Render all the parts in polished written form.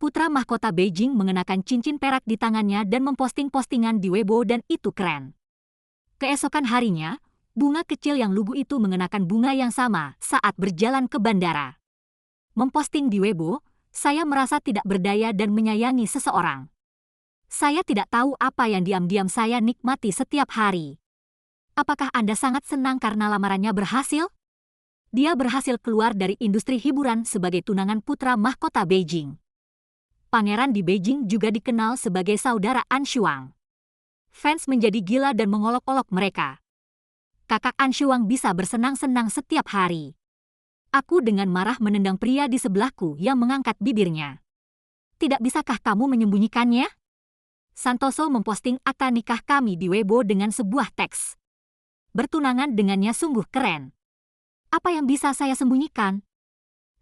putra mahkota Beijing mengenakan cincin perak di tangannya dan memposting postingan di Weibo dan itu keren. Keesokan harinya, bunga kecil yang lugu itu mengenakan bunga yang sama saat berjalan ke bandara. Memposting di Weibo, saya merasa tidak berdaya dan menyayangi seseorang. Saya tidak tahu apa yang diam-diam saya nikmati setiap hari. Apakah Anda sangat senang karena lamarannya berhasil? Dia berhasil keluar dari industri hiburan sebagai tunangan putra mahkota Beijing. Pangeran di Beijing juga dikenal sebagai saudara An Shuang. Fans menjadi gila dan mengolok-olok mereka. Kakak An Shuang bisa bersenang-senang setiap hari. Aku dengan marah menendang pria di sebelahku yang mengangkat bibirnya. Tidak bisakah kamu menyembunyikannya? Santoso memposting akad nikah kami di Weibo dengan sebuah teks. Bertunangan dengannya sungguh keren. Apa yang bisa saya sembunyikan?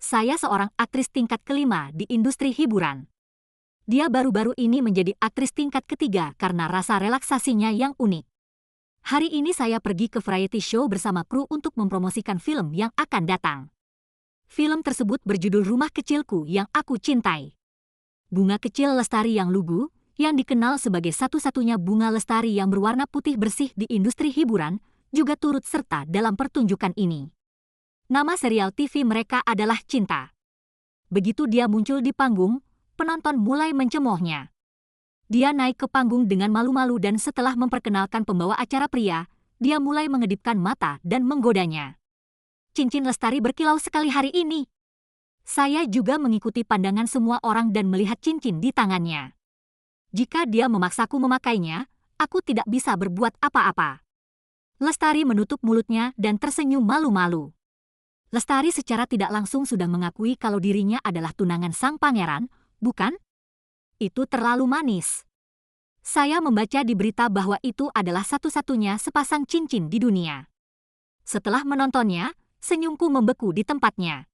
Saya seorang aktris tingkat kelima di industri hiburan. Dia baru-baru ini menjadi aktris tingkat ketiga karena rasa relaksasinya yang unik. Hari ini saya pergi ke variety show bersama kru untuk mempromosikan film yang akan datang. Film tersebut berjudul Rumah Kecilku yang Aku Cintai. Bunga kecil lestari yang lugu, yang dikenal sebagai satu-satunya bunga lestari yang berwarna putih bersih di industri hiburan, juga turut serta dalam pertunjukan ini. Nama serial TV mereka adalah Cinta. Begitu dia muncul di panggung, penonton mulai mencemoohnya. Dia naik ke panggung dengan malu-malu dan setelah memperkenalkan pembawa acara pria, dia mulai mengedipkan mata dan menggodanya. Cincin lestari berkilau sekali hari ini. Saya juga mengikuti pandangan semua orang dan melihat cincin di tangannya. Jika dia memaksaku memakainya, aku tidak bisa berbuat apa-apa. Lestari menutup mulutnya dan tersenyum malu-malu. Lestari secara tidak langsung sudah mengakui kalau dirinya adalah tunangan sang pangeran, bukan? Itu terlalu manis. Saya membaca di berita bahwa itu adalah satu-satunya sepasang cincin di dunia. Setelah menontonnya, senyumku membeku di tempatnya.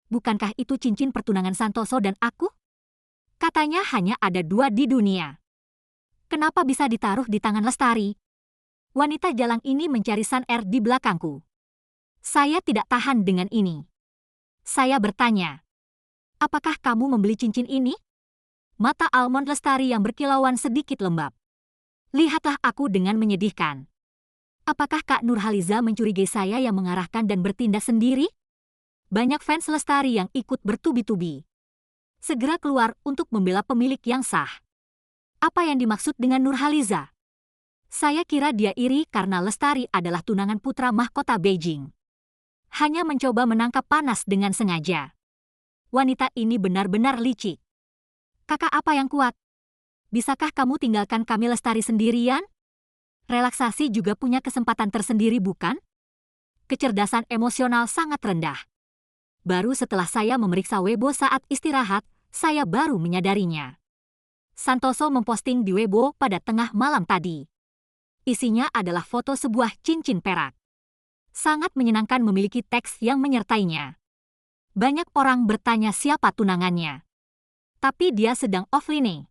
Bukankah itu cincin pertunangan Santoso dan aku? Katanya hanya ada 2 di dunia. Kenapa bisa ditaruh di tangan Lestari? Wanita jalang ini mencari Sun Air di belakangku. Saya tidak tahan dengan ini. Saya bertanya, apakah kamu membeli cincin ini? Mata almond Lestari yang berkilauan sedikit lembab. Lihatlah aku dengan menyedihkan. Apakah Kak Nurhaliza mencurigai saya yang mengarahkan dan bertindak sendiri? Banyak fans Lestari yang ikut bertubi-tubi. Segera keluar untuk membela pemilik yang sah. Apa yang dimaksud dengan Nurhaliza? Saya kira dia iri karena Lestari adalah tunangan putra mahkota Beijing. Hanya mencoba menangkap panas dengan sengaja. Wanita ini benar-benar licik. Kakak apa yang kuat? Bisakah kamu tinggalkan kami Lestari sendirian? Relaksasi juga punya kesempatan tersendiri bukan? Kecerdasan emosional sangat rendah. Baru setelah saya memeriksa Weibo saat istirahat, saya baru menyadarinya. Santoso memposting di Weibo pada tengah malam tadi. Isinya adalah foto sebuah cincin perak. Sangat menyenangkan memiliki teks yang menyertainya. Banyak orang bertanya siapa tunangannya. Tapi dia sedang offline.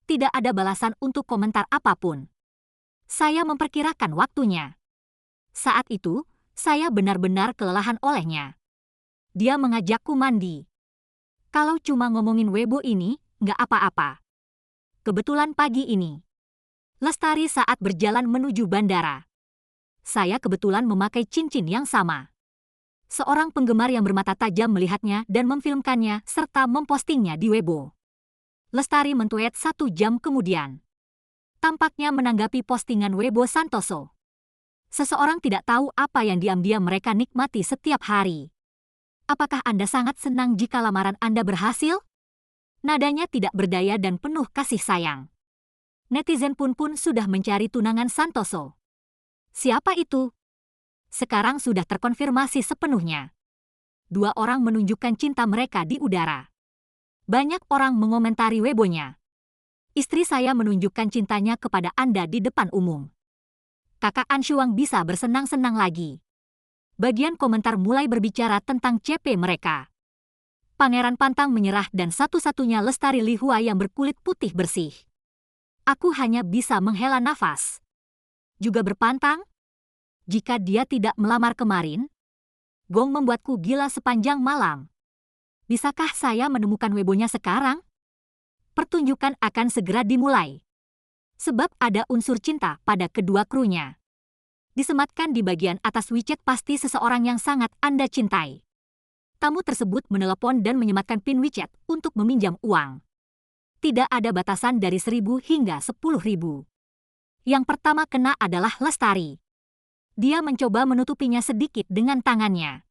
Tidak ada balasan untuk komentar apapun. Saya memperkirakan waktunya. Saat itu, saya benar-benar kelelahan olehnya. Dia mengajakku mandi. Kalau cuma ngomongin Weibo ini, nggak apa-apa. Kebetulan pagi ini, Lestari saat berjalan menuju bandara. Saya kebetulan memakai cincin yang sama. Seorang penggemar yang bermata tajam melihatnya dan memfilmkannya serta mempostingnya di Weibo. Lestari mentweet 1 jam kemudian. Tampaknya menanggapi postingan Weibo Santoso. Seseorang tidak tahu apa yang diam-diam mereka nikmati setiap hari. Apakah Anda sangat senang jika lamaran Anda berhasil? Nadanya tidak berdaya dan penuh kasih sayang. Netizen pun sudah mencari tunangan Santoso. Siapa itu? Sekarang sudah terkonfirmasi sepenuhnya. 2 orang menunjukkan cinta mereka di udara. Banyak orang mengomentari Weibo-nya. Istri saya menunjukkan cintanya kepada Anda di depan umum. Kakak An Shuang bisa bersenang-senang lagi. Bagian komentar mulai berbicara tentang CP mereka. Pangeran pantang menyerah dan satu-satunya Lestari Lihua yang berkulit putih bersih. Aku hanya bisa menghela nafas. Juga berpantang? Jika dia tidak melamar kemarin, Gong membuatku gila sepanjang malam. Bisakah saya menemukan Weibo-nya sekarang? pertunjukan akan segera dimulai. Sebab ada unsur cinta pada kedua krunya. Disematkan di bagian atas WeChat pasti seseorang yang sangat Anda cintai. Tamu tersebut menelepon dan menyematkan PIN WeChat untuk meminjam uang. Tidak ada batasan dari 1.000 hingga 10.000. Yang pertama kena adalah Lestari. Dia mencoba menutupinya sedikit dengan tangannya.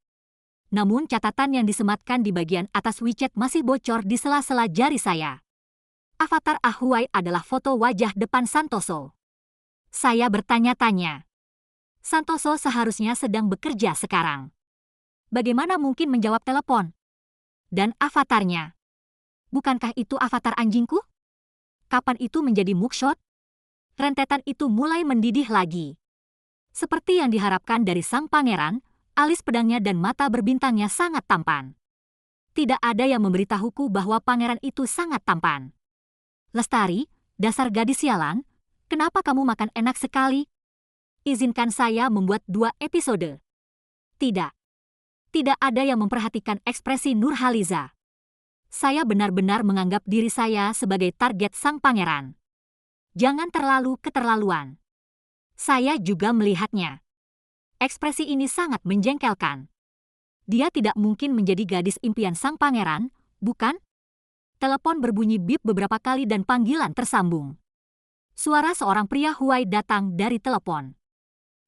Namun catatan yang disematkan di bagian atas WeChat masih bocor di sela-sela jari saya. Avatar Ahuai adalah foto wajah depan Santoso. Saya bertanya-tanya. Santoso seharusnya sedang bekerja sekarang. Bagaimana mungkin menjawab telepon? Dan avatarnya. Bukankah itu avatar anjingku? Kapan itu menjadi mugshot? Rentetan itu mulai mendidih lagi. Seperti yang diharapkan dari sang pangeran, alis pedangnya dan mata berbintangnya sangat tampan. Tidak ada yang memberitahuku bahwa pangeran itu sangat tampan. Lestari, dasar gadis sialan, kenapa kamu makan enak sekali? Izinkan saya membuat 2 episode. Tidak. Tidak ada yang memperhatikan ekspresi Nurhaliza. Saya benar-benar menganggap diri saya sebagai target sang pangeran. Jangan terlalu keterlaluan. Saya juga melihatnya. Ekspresi ini sangat menjengkelkan. Dia tidak mungkin menjadi gadis impian sang pangeran, bukan? Telepon berbunyi bip beberapa kali dan panggilan tersambung. Suara seorang pria Huai datang dari telepon.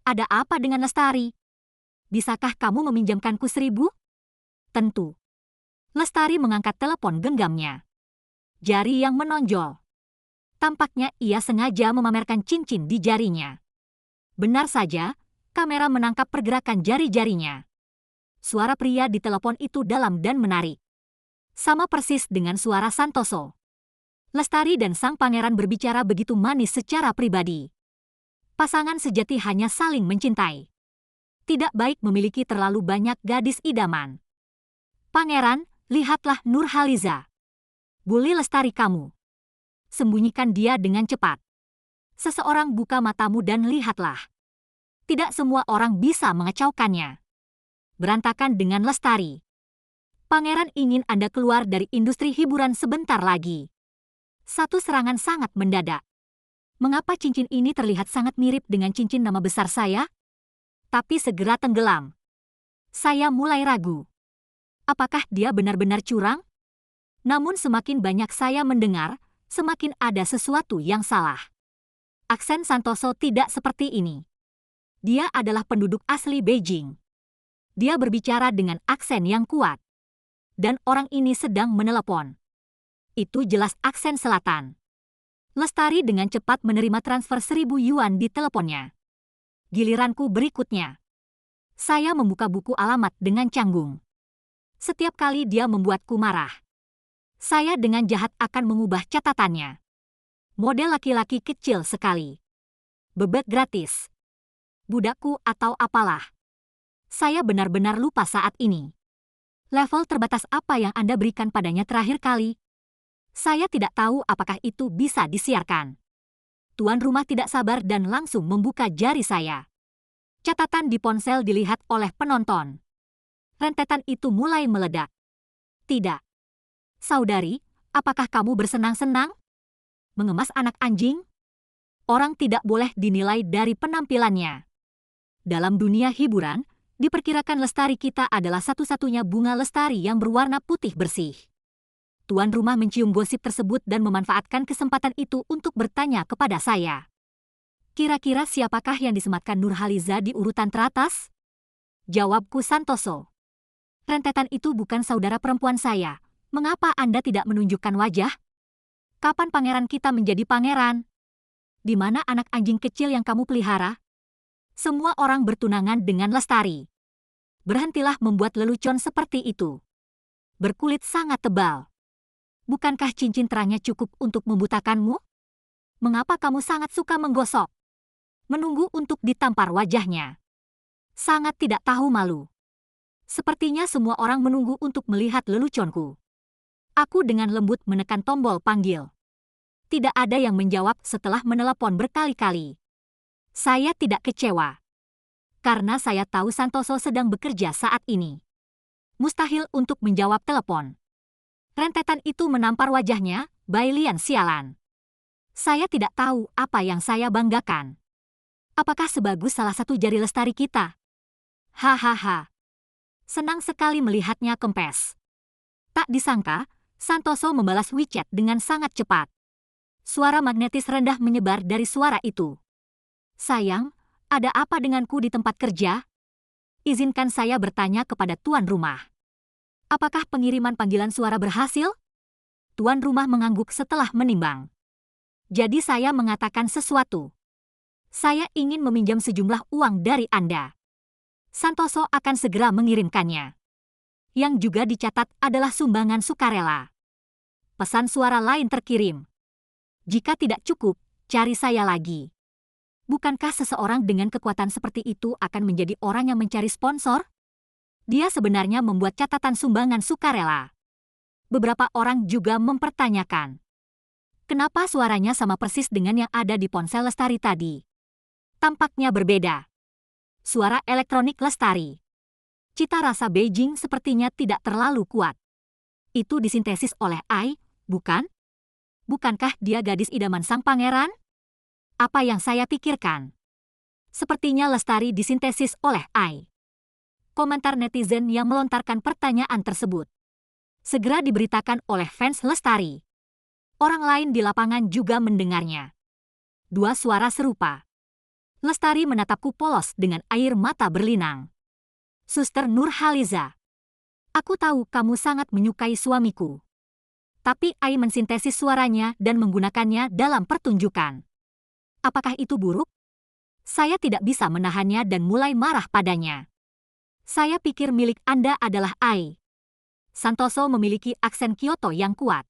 Ada apa dengan Lestari? Bisakah kamu meminjamkanku 1.000? Tentu. Lestari mengangkat telepon genggamnya. Jari yang menonjol. Tampaknya ia sengaja memamerkan cincin di jarinya. Benar saja, kamera menangkap pergerakan jari-jarinya. Suara pria di telepon itu dalam dan menarik. Sama persis dengan suara Santoso. Lestari dan sang pangeran berbicara begitu manis secara pribadi. Pasangan sejati hanya saling mencintai. Tidak baik memiliki terlalu banyak gadis idaman. Pangeran, lihatlah Nurhaliza. Bully Lestari kamu. Sembunyikan dia dengan cepat. Seseorang buka matamu dan lihatlah. Tidak semua orang bisa mengecaukannya. Berantakan dengan Lestari. Pangeran ingin Anda keluar dari industri hiburan sebentar lagi. Satu serangan sangat mendadak. Mengapa cincin ini terlihat sangat mirip dengan cincin nama besar saya? Tapi segera tenggelam. Saya mulai ragu. Apakah dia benar-benar curang? Namun semakin banyak saya mendengar, semakin ada sesuatu yang salah. Aksen Santoso tidak seperti ini. Dia adalah penduduk asli Beijing. Dia berbicara dengan aksen yang kuat. Dan orang ini sedang menelepon. Itu jelas aksen selatan. Lestari dengan cepat menerima transfer 1.000 yuan di teleponnya. Giliranku berikutnya. Saya membuka buku alamat dengan canggung. Setiap kali dia membuatku marah. Saya dengan jahat akan mengubah catatannya. Model laki-laki kecil sekali. Bebek gratis. Budakku atau apalah. Saya benar-benar lupa saat ini. Level terbatas apa yang Anda berikan padanya terakhir kali? Saya tidak tahu apakah itu bisa disiarkan. Tuan rumah tidak sabar dan langsung membuka jari saya. Catatan di ponsel dilihat oleh penonton. Rentetan itu mulai meledak. Tidak. Saudari, apakah kamu bersenang-senang? Mengemas anak anjing? Orang tidak boleh dinilai dari penampilannya. Dalam dunia hiburan, diperkirakan Lestari kita adalah satu-satunya bunga lestari yang berwarna putih bersih. Tuan rumah mencium gosip tersebut dan memanfaatkan kesempatan itu untuk bertanya kepada saya. Kira-kira siapakah yang disematkan Nurhaliza di urutan teratas? Jawabku Santoso. Rentetan itu bukan saudara perempuan saya. Mengapa Anda tidak menunjukkan wajah? Kapan pangeran kita menjadi pangeran? Di mana anak anjing kecil yang kamu pelihara? Semua orang bertunangan dengan Lestari. Berhentilah membuat lelucon seperti itu. Berkulit sangat tebal. Bukankah cincin terangnya cukup untuk membutakanmu? Mengapa kamu sangat suka menggosok? Menunggu untuk ditampar wajahnya. Sangat tidak tahu malu. Sepertinya semua orang menunggu untuk melihat leluconku. Aku dengan lembut menekan tombol panggil. Tidak ada yang menjawab setelah menelepon berkali-kali. Saya tidak kecewa. Karena saya tahu Santoso sedang bekerja saat ini. Mustahil untuk menjawab telepon. Rentetan itu menampar wajahnya, Bailian sialan. Saya tidak tahu apa yang saya banggakan. Apakah sebagus salah satu jari lestari kita? Hahaha. Senang sekali melihatnya kempes. Tak disangka, Santoso membalas WeChat dengan sangat cepat. Suara magnetis rendah menyebar dari suara itu. Sayang, ada apa denganku di tempat kerja? Izinkan saya bertanya kepada tuan rumah. Apakah pengiriman panggilan suara berhasil? Tuan rumah mengangguk setelah menimbang. Jadi saya mengatakan sesuatu. Saya ingin meminjam sejumlah uang dari Anda. Santoso akan segera mengirimkannya. Yang juga dicatat adalah sumbangan sukarela. Pesan suara lain terkirim. Jika tidak cukup, cari saya lagi. Bukankah seseorang dengan kekuatan seperti itu akan menjadi orang yang mencari sponsor? Dia sebenarnya membuat catatan sumbangan sukarela. Beberapa orang juga mempertanyakan. Kenapa suaranya sama persis dengan yang ada di ponsel Lestari tadi? Tampaknya berbeda. Suara elektronik Lestari. Cita rasa Beijing sepertinya tidak terlalu kuat. Itu disintesis oleh Ai, bukan? Bukankah dia gadis idaman sang pangeran? Apa yang saya pikirkan? Sepertinya Lestari disintesis oleh Ai. Komentar netizen yang melontarkan pertanyaan tersebut segera diberitakan oleh fans Lestari. Orang lain di lapangan juga mendengarnya. Dua suara serupa. Lestari menatapku polos dengan air mata berlinang. Suster Nurhaliza, aku tahu kamu sangat menyukai suamiku. Tapi Ai mensintesis suaranya dan menggunakannya dalam pertunjukan. Apakah itu buruk? Saya tidak bisa menahannya dan mulai marah padanya. Saya pikir milik Anda adalah Ai. Santoso memiliki aksen Kyoto yang kuat.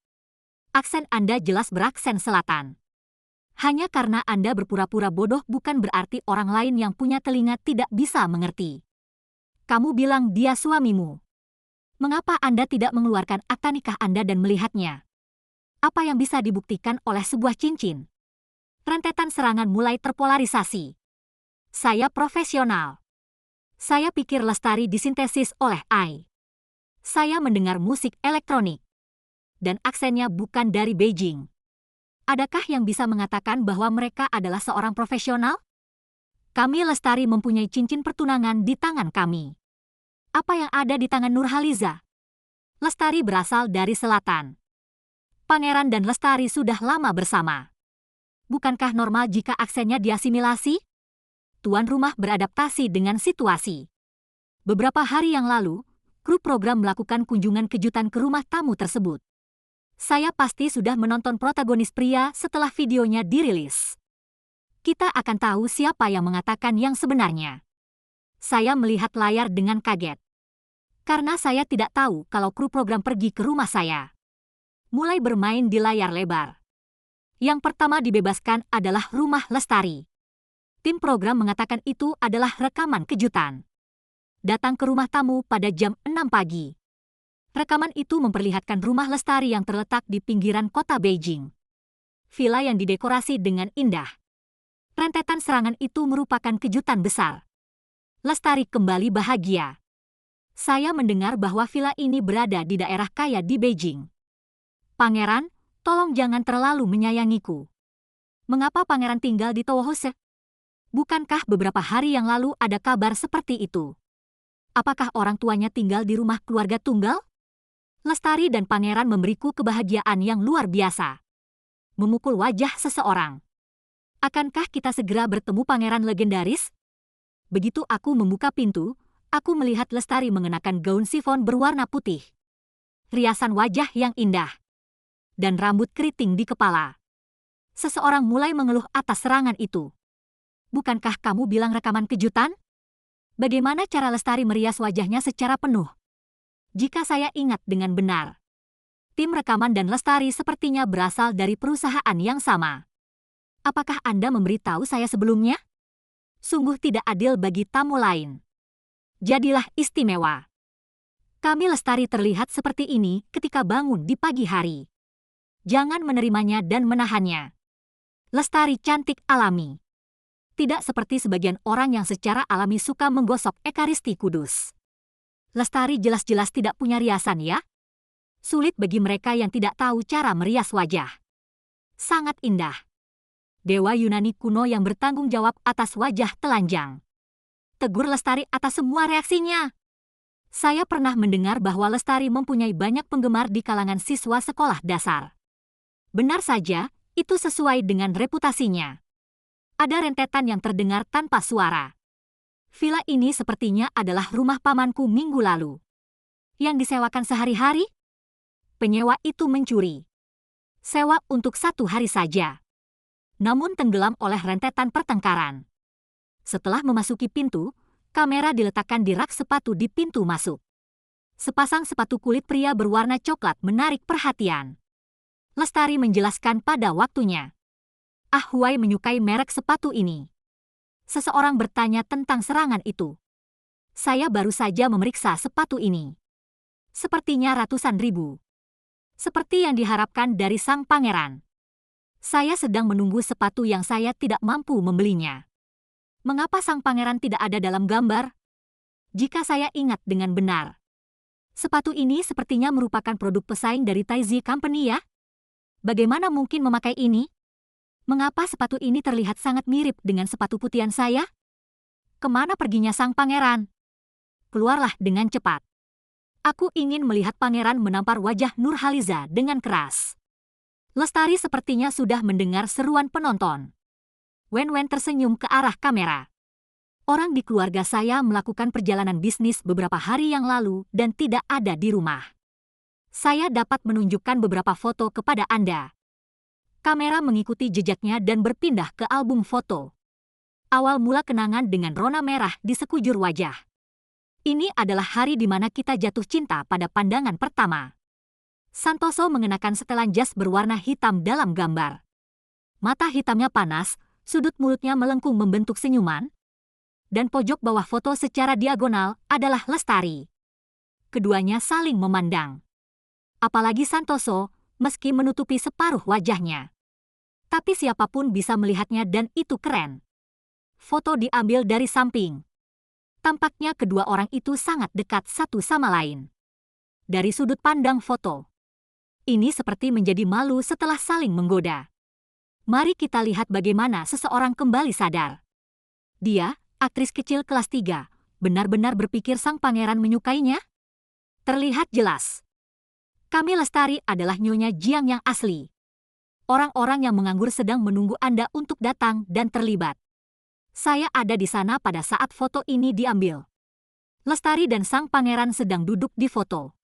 Aksen Anda jelas beraksen selatan. Hanya karena Anda berpura-pura bodoh bukan berarti orang lain yang punya telinga tidak bisa mengerti. Kamu bilang dia suamimu. Mengapa Anda tidak mengeluarkan akta nikah Anda dan melihatnya? Apa yang bisa dibuktikan oleh sebuah cincin? Rentetan serangan mulai terpolarisasi. Saya profesional. Saya pikir Lestari disintesis oleh Ai. Saya mendengar musik elektronik. Dan aksennya bukan dari Beijing. Adakah yang bisa mengatakan bahwa mereka adalah seorang profesional? Kami Lestari mempunyai cincin pertunangan di tangan kami. Apa yang ada di tangan Nurhaliza? Lestari berasal dari selatan. Pangeran dan Lestari sudah lama bersama. Bukankah normal jika aksennya diasimilasi? Tuan rumah beradaptasi dengan situasi. Beberapa hari yang lalu, kru program melakukan kunjungan kejutan ke rumah tamu tersebut. Saya pasti sudah menonton protagonis pria setelah videonya dirilis. Kita akan tahu siapa yang mengatakan yang sebenarnya. Saya melihat layar dengan kaget. Karena saya tidak tahu kalau kru program pergi ke rumah saya. Mulai bermain di layar lebar. Yang pertama dibebaskan adalah rumah Lestari. Tim program mengatakan itu adalah rekaman kejutan. Datang ke rumah tamu pada jam 6 pagi. Rekaman itu memperlihatkan rumah Lestari yang terletak di pinggiran kota Beijing. Villa yang didekorasi dengan indah. Rentetan serangan itu merupakan kejutan besar. Lestari kembali bahagia. Saya mendengar bahwa villa ini berada di daerah kaya di Beijing. Pangeran, tolong jangan terlalu menyayangiku. Mengapa pangeran tinggal di Towohose? Bukankah beberapa hari yang lalu ada kabar seperti itu? Apakah orang tuanya tinggal di rumah keluarga tunggal? Lestari dan pangeran memberiku kebahagiaan yang luar biasa. Memukul wajah seseorang. Akankah kita segera bertemu pangeran legendaris? Begitu aku membuka pintu, aku melihat Lestari mengenakan gaun sifon berwarna putih. Riasan wajah yang indah. Dan rambut keriting di kepala. Seseorang mulai mengeluh atas serangan itu. Bukankah kamu bilang rekaman kejutan? Bagaimana cara Lestari merias wajahnya secara penuh? Jika saya ingat dengan benar, tim rekaman dan Lestari sepertinya berasal dari perusahaan yang sama. Apakah Anda memberitahu saya sebelumnya? Sungguh tidak adil bagi tamu lain. Jadilah istimewa. Kami Lestari terlihat seperti ini ketika bangun di pagi hari. Jangan menerimanya dan menahannya. Lestari cantik alami. Tidak seperti sebagian orang yang secara alami suka menggosok Ekaristi Kudus. Lestari jelas-jelas tidak punya riasan ya? Sulit bagi mereka yang tidak tahu cara merias wajah. Sangat indah. Dewa Yunani kuno yang bertanggung jawab atas wajah telanjang. Tegur Lestari atas semua reaksinya. Saya pernah mendengar bahwa Lestari mempunyai banyak penggemar di kalangan siswa sekolah dasar. Benar saja, itu sesuai dengan reputasinya. Ada rentetan yang terdengar tanpa suara. Villa ini sepertinya adalah rumah pamanku minggu lalu. Yang disewakan sehari-hari? Penyewa itu mencuri. Sewa untuk 1 hari saja. Namun tenggelam oleh rentetan pertengkaran. Setelah memasuki pintu, kamera diletakkan di rak sepatu di pintu masuk. Sepasang sepatu kulit pria berwarna coklat menarik perhatian. Lestari menjelaskan pada waktunya. Ah Huai menyukai merek sepatu ini. Seseorang bertanya tentang serangan itu. Saya baru saja memeriksa sepatu ini. Sepertinya ratusan ribu. Seperti yang diharapkan dari sang pangeran. Saya sedang menunggu sepatu yang saya tidak mampu membelinya. Mengapa sang pangeran tidak ada dalam gambar? Jika saya ingat dengan benar. Sepatu ini sepertinya merupakan produk pesaing dari Taizi Company ya? Bagaimana mungkin memakai ini? Mengapa sepatu ini terlihat sangat mirip dengan sepatu putihan saya? Kemana perginya sang pangeran? Keluarlah dengan cepat. Aku ingin melihat pangeran menampar wajah Nurhaliza dengan keras. Lestari sepertinya sudah mendengar seruan penonton. Wen tersenyum ke arah kamera. Orang di keluarga saya melakukan perjalanan bisnis beberapa hari yang lalu dan tidak ada di rumah. Saya dapat menunjukkan beberapa foto kepada Anda. Kamera mengikuti jejaknya dan berpindah ke album foto. Awal mula kenangan dengan rona merah di sekujur wajah. Ini adalah hari di mana kita jatuh cinta pada pandangan pertama. Santoso mengenakan setelan jas berwarna hitam dalam gambar. Mata hitamnya panas, sudut mulutnya melengkung membentuk senyuman. Dan pojok bawah foto secara diagonal adalah Lestari. Keduanya saling memandang. Apalagi Santoso, meski menutupi separuh wajahnya. Tapi siapapun bisa melihatnya dan itu keren. Foto diambil dari samping. Tampaknya kedua orang itu sangat dekat satu sama lain. Dari sudut pandang foto. Ini seperti menjadi malu setelah saling menggoda. Mari kita lihat bagaimana seseorang kembali sadar. Dia, aktris kecil kelas 3, benar-benar berpikir sang pangeran menyukainya? Terlihat jelas. Kami Lestari adalah Nyonya Jiang yang asli. Orang-orang yang menganggur sedang menunggu Anda untuk datang dan terlibat. Saya ada di sana pada saat foto ini diambil. Lestari dan sang pangeran sedang duduk di foto.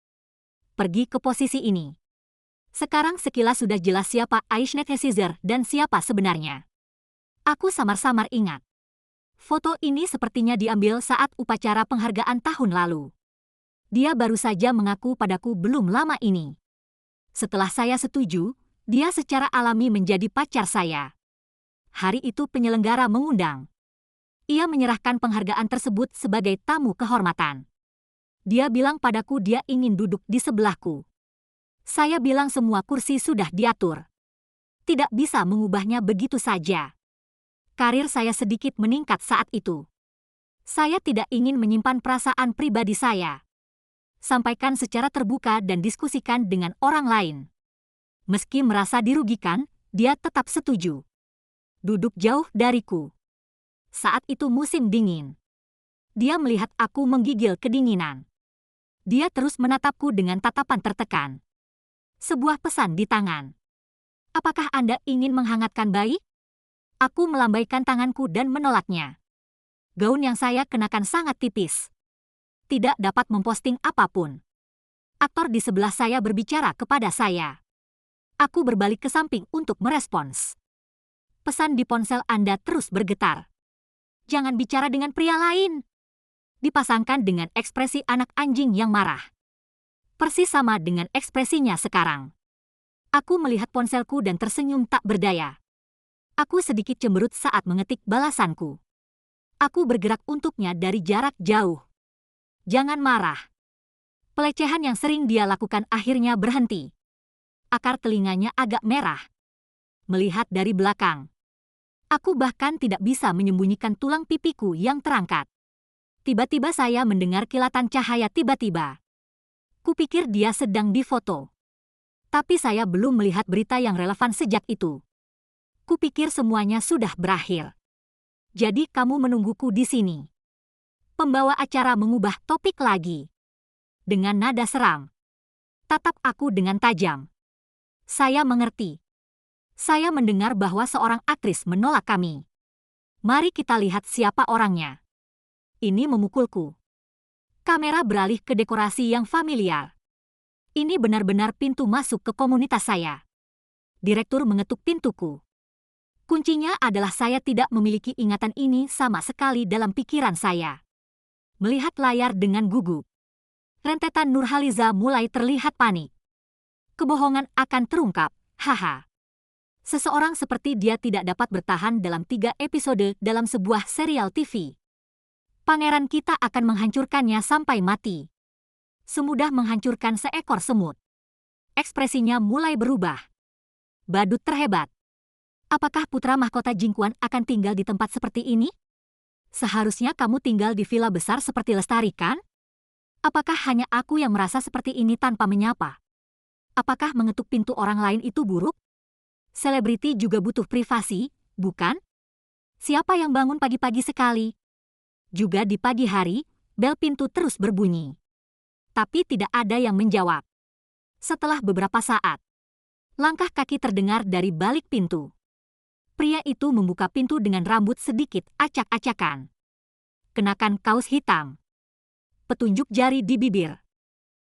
Pergi ke posisi ini. Sekarang sekilas sudah jelas siapa Aishnet Hesizer dan siapa sebenarnya. Aku samar-samar ingat. Foto ini sepertinya diambil saat upacara penghargaan tahun lalu. Dia baru saja mengaku padaku belum lama ini. Setelah saya setuju, dia secara alami menjadi pacar saya. Hari itu penyelenggara mengundang. Ia menyerahkan penghargaan tersebut sebagai tamu kehormatan. Dia bilang padaku dia ingin duduk di sebelahku. Saya bilang semua kursi sudah diatur. Tidak bisa mengubahnya begitu saja. Karir saya sedikit meningkat saat itu. Saya tidak ingin menyimpan perasaan pribadi saya. Sampaikan secara terbuka dan diskusikan dengan orang lain. Meski merasa dirugikan, dia tetap setuju. Duduk jauh dariku. Saat itu musim dingin. Dia melihat aku menggigil kedinginan. Dia terus menatapku dengan tatapan tertekan. Sebuah pesan di tangan. Apakah Anda ingin menghangatkan bayi? Aku melambaikan tanganku dan menolaknya. Gaun yang saya kenakan sangat tipis. Tidak dapat memposting apapun. Aktor di sebelah saya berbicara kepada saya. Aku berbalik ke samping untuk merespons. Pesan di ponsel Anda terus bergetar. Jangan bicara dengan pria lain. Dipasangkan dengan ekspresi anak anjing yang marah. Persis sama dengan ekspresinya sekarang. Aku melihat ponselku dan tersenyum tak berdaya. Aku sedikit cemberut saat mengetik balasanku. Aku bergerak untuknya dari jarak jauh. Jangan marah. Pelecehan yang sering dia lakukan akhirnya berhenti. Akar telinganya agak merah. Melihat dari belakang. Aku bahkan tidak bisa menyembunyikan tulang pipiku yang terangkat. Tiba-tiba saya mendengar kilatan cahaya tiba-tiba. Kupikir dia sedang difoto. Tapi saya belum melihat berita yang relevan sejak itu. Kupikir semuanya sudah berakhir. Jadi kamu menungguku di sini. Pembawa acara mengubah topik lagi. Dengan nada seram. Tatap aku dengan tajam. Saya mengerti. Saya mendengar bahwa seorang aktris menolak kami. Mari kita lihat siapa orangnya. Ini memukulku. Kamera beralih ke dekorasi yang familiar. Ini benar-benar pintu masuk ke komunitas saya. Direktur mengetuk pintuku. Kuncinya adalah saya tidak memiliki ingatan ini sama sekali dalam pikiran saya. Melihat layar dengan gugup. Rentetan Nurhaliza mulai terlihat panik. Kebohongan akan terungkap, haha. Seseorang seperti dia tidak dapat bertahan dalam 3 episode dalam sebuah serial TV. Pangeran kita akan menghancurkannya sampai mati. Semudah menghancurkan seekor semut. Ekspresinya mulai berubah. Badut terhebat. Apakah putra mahkota Jingquan akan tinggal di tempat seperti ini? Seharusnya kamu tinggal di villa besar seperti Lestari, kan? Apakah hanya aku yang merasa seperti ini tanpa menyapa? Apakah mengetuk pintu orang lain itu buruk? Selebriti juga butuh privasi, bukan? Siapa yang bangun pagi-pagi sekali? Juga di pagi hari, bel pintu terus berbunyi. Tapi tidak ada yang menjawab. Setelah beberapa saat, langkah kaki terdengar dari balik pintu. Pria itu membuka pintu dengan rambut sedikit acak-acakan. Kenakan kaos hitam. Petunjuk jari di bibir.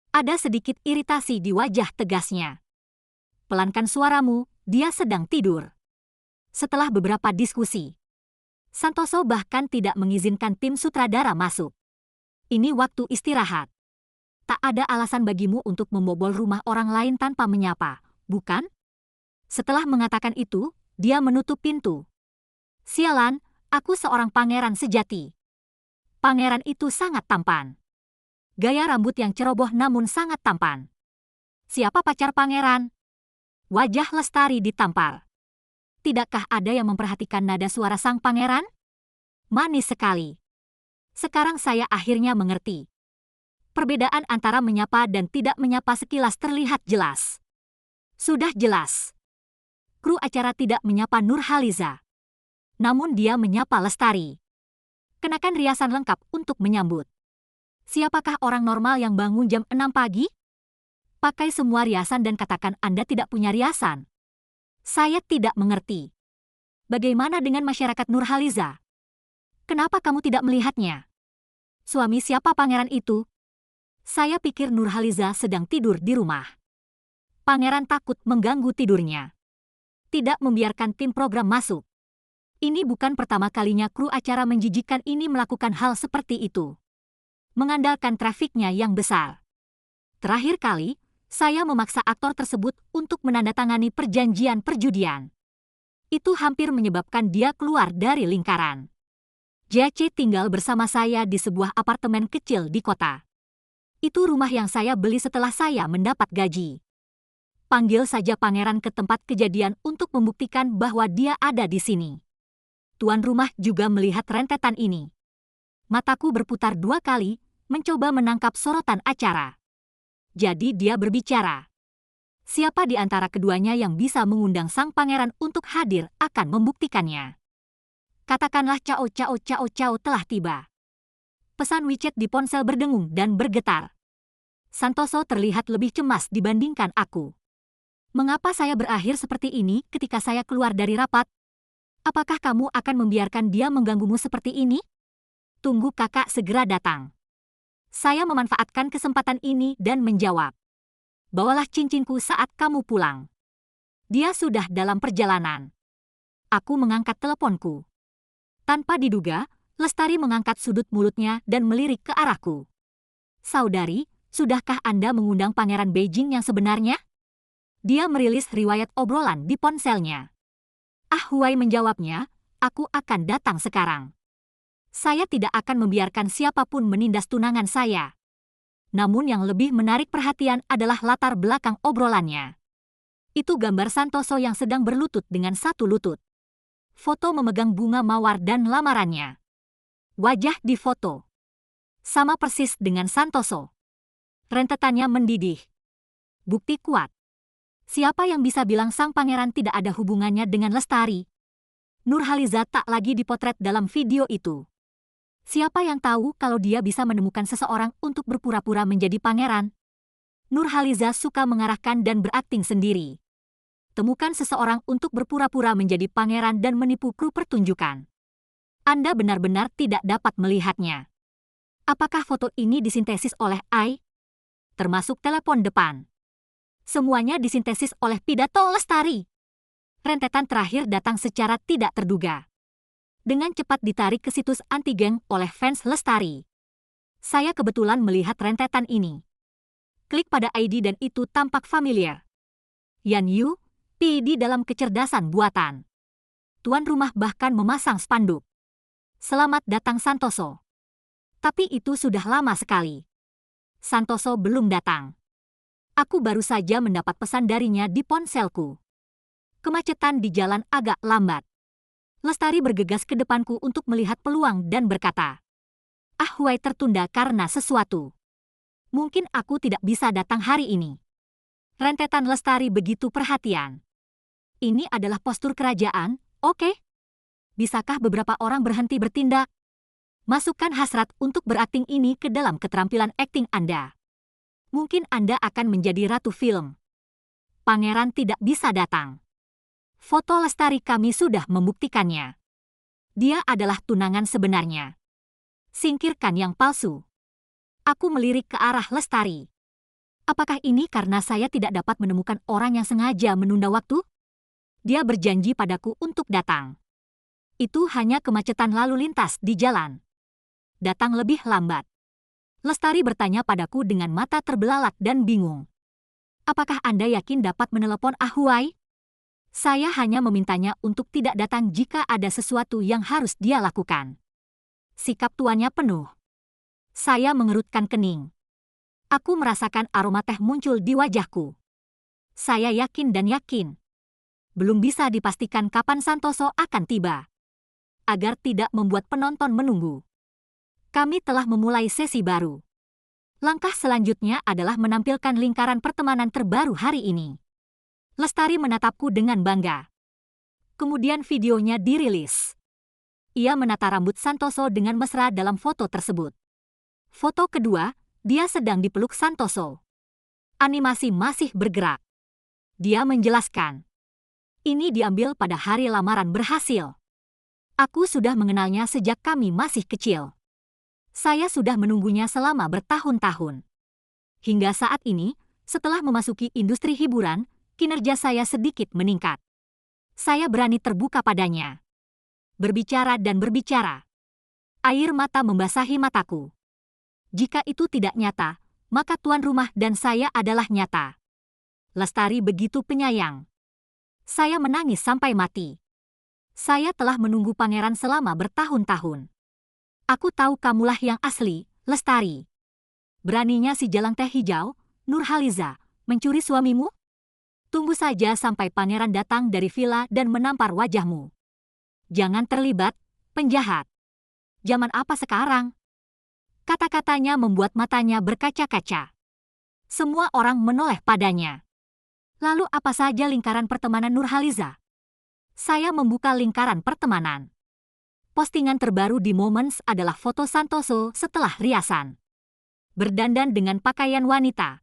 Ada sedikit iritasi di wajah tegasnya. Pelankan suaramu, dia sedang tidur. Setelah beberapa diskusi, Santoso bahkan tidak mengizinkan tim sutradara masuk. Ini waktu istirahat. Tak ada alasan bagimu untuk membobol rumah orang lain tanpa menyapa, bukan? Setelah mengatakan itu, dia menutup pintu. Sialan, aku seorang pangeran sejati. Pangeran itu sangat tampan. Gaya rambut yang ceroboh namun sangat tampan. Siapa pacar pangeran? Wajah Lestari ditampar. Tidakkah ada yang memperhatikan nada suara sang pangeran? Manis sekali. Sekarang saya akhirnya mengerti. Perbedaan antara menyapa dan tidak menyapa sekilas terlihat jelas. Sudah jelas. Kru acara tidak menyapa Nurhaliza. Namun dia menyapa Lestari. Kenakan riasan lengkap untuk menyambut. Siapakah orang normal yang bangun jam 6 pagi? Pakai semua riasan dan katakan Anda tidak punya riasan. Saya tidak mengerti. Bagaimana dengan masyarakat Nurhaliza? Kenapa kamu tidak melihatnya? Suami siapa pangeran itu? Saya pikir Nurhaliza sedang tidur di rumah. Pangeran takut mengganggu tidurnya. Tidak membiarkan tim program masuk. Ini bukan pertama kalinya kru acara menjijikkan ini melakukan hal seperti itu. Mengandalkan trafiknya yang besar. Terakhir kali, saya memaksa aktor tersebut untuk menandatangani perjanjian perjudian. Itu hampir menyebabkan dia keluar dari lingkaran. JC tinggal bersama saya di sebuah apartemen kecil di kota. Itu rumah yang saya beli setelah saya mendapat gaji. Panggil saja pangeran ke tempat kejadian untuk membuktikan bahwa dia ada di sini. Tuan rumah juga melihat rentetan ini. Mataku berputar 2 kali, mencoba menangkap sorotan acara. Jadi dia berbicara. Siapa di antara keduanya yang bisa mengundang sang pangeran untuk hadir akan membuktikannya. Katakanlah Cao Cao Cao Cao telah tiba. Pesan WeChat di ponsel berdengung dan bergetar. Santoso terlihat lebih cemas dibandingkan aku. Mengapa saya berakhir seperti ini ketika saya keluar dari rapat? Apakah kamu akan membiarkan dia mengganggumu seperti ini? Tunggu kakak segera datang. Saya memanfaatkan kesempatan ini dan menjawab. Bawalah cincinku saat kamu pulang. Dia sudah dalam perjalanan. Aku mengangkat teleponku. Tanpa diduga, Lestari mengangkat sudut mulutnya dan melirik ke arahku. Saudari, sudahkah Anda mengundang Pangeran Beijing yang sebenarnya? Dia merilis riwayat obrolan di ponselnya. Ah Huai menjawabnya, aku akan datang sekarang. Saya tidak akan membiarkan siapapun menindas tunangan saya. Namun yang lebih menarik perhatian adalah latar belakang obrolannya. Itu gambar Santoso yang sedang berlutut dengan satu lutut. Foto memegang bunga mawar dan lamarannya. Wajah di foto sama persis dengan Santoso. Rentetannya mendidih. Bukti kuat. Siapa yang bisa bilang sang pangeran tidak ada hubungannya dengan Lestari? Nurhaliza tak lagi dipotret dalam video itu. Siapa yang tahu kalau dia bisa menemukan seseorang untuk berpura-pura menjadi pangeran? Nurhaliza suka mengarahkan dan berakting sendiri. Temukan seseorang untuk berpura-pura menjadi pangeran dan menipu kru pertunjukan. Anda benar-benar tidak dapat melihatnya. Apakah foto ini disintesis oleh AI? Termasuk telepon depan. Semuanya disintesis oleh pidato Lestari. Rentetan terakhir datang secara tidak terduga. Dengan cepat ditarik ke situs anti-geng oleh fans Lestari. Saya kebetulan melihat rentetan ini. Klik pada ID dan itu tampak familiar. Yan Yu, PID dalam kecerdasan buatan. Tuan rumah bahkan memasang spanduk. Selamat datang Santoso. Tapi itu sudah lama sekali. Santoso belum datang. Aku baru saja mendapat pesan darinya di ponselku. Kemacetan di jalan agak lambat. Lestari bergegas ke depanku untuk melihat peluang dan berkata, "Ahwai tertunda karena sesuatu. Mungkin aku tidak bisa datang hari ini." Rentetan Lestari begitu perhatian. Ini adalah postur kerajaan, oke? Bisakah beberapa orang berhenti bertindak? Masukkan hasrat untuk berakting ini ke dalam keterampilan akting Anda. Mungkin Anda akan menjadi ratu film. Pangeran tidak bisa datang. Foto Lestari kami sudah membuktikannya. Dia adalah tunangan sebenarnya. Singkirkan yang palsu. Aku melirik ke arah Lestari. Apakah ini karena saya tidak dapat menemukan orang yang sengaja menunda waktu? Dia berjanji padaku untuk datang. Itu hanya kemacetan lalu lintas di jalan. Datang lebih lambat. Lestari bertanya padaku dengan mata terbelalak dan bingung. Apakah Anda yakin dapat menelepon Ahwai? Saya hanya memintanya untuk tidak datang jika ada sesuatu yang harus dia lakukan. Sikap tuannya penuh. Saya mengerutkan kening. Aku merasakan aroma teh muncul di wajahku. Saya yakin dan yakin. Belum bisa dipastikan kapan Santoso akan tiba. Agar tidak membuat penonton menunggu. Kami telah memulai sesi baru. Langkah selanjutnya adalah menampilkan lingkaran pertemanan terbaru hari ini. Lestari menatapku dengan bangga. Kemudian videonya dirilis. Ia menata rambut Santoso dengan mesra dalam foto tersebut. Foto kedua, dia sedang dipeluk Santoso. Animasi masih bergerak. Dia menjelaskan. Ini diambil pada hari lamaran berhasil. Aku sudah mengenalnya sejak kami masih kecil. Saya sudah menunggunya selama bertahun-tahun. Hingga saat ini, setelah memasuki industri hiburan, kinerja saya sedikit meningkat. Saya berani terbuka padanya. Berbicara dan berbicara. Air mata membasahi mataku. Jika itu tidak nyata, maka tuan rumah dan saya adalah nyata. Lestari begitu penyayang. Saya menangis sampai mati. Saya telah menunggu pangeran selama bertahun-tahun. Aku tahu kamulah yang asli, Lestari. Beraninya si jalang teh hijau, Nurhaliza, mencuri suamimu? Tunggu saja sampai pangeran datang dari villa dan menampar wajahmu. Jangan terlibat, penjahat. Zaman apa sekarang? Kata-katanya membuat matanya berkaca-kaca. Semua orang menoleh padanya. Lalu apa saja lingkaran pertemanan Nurhaliza? Saya membuka lingkaran pertemanan. Postingan terbaru di Moments adalah foto Santoso setelah riasan. Berdandan dengan pakaian wanita.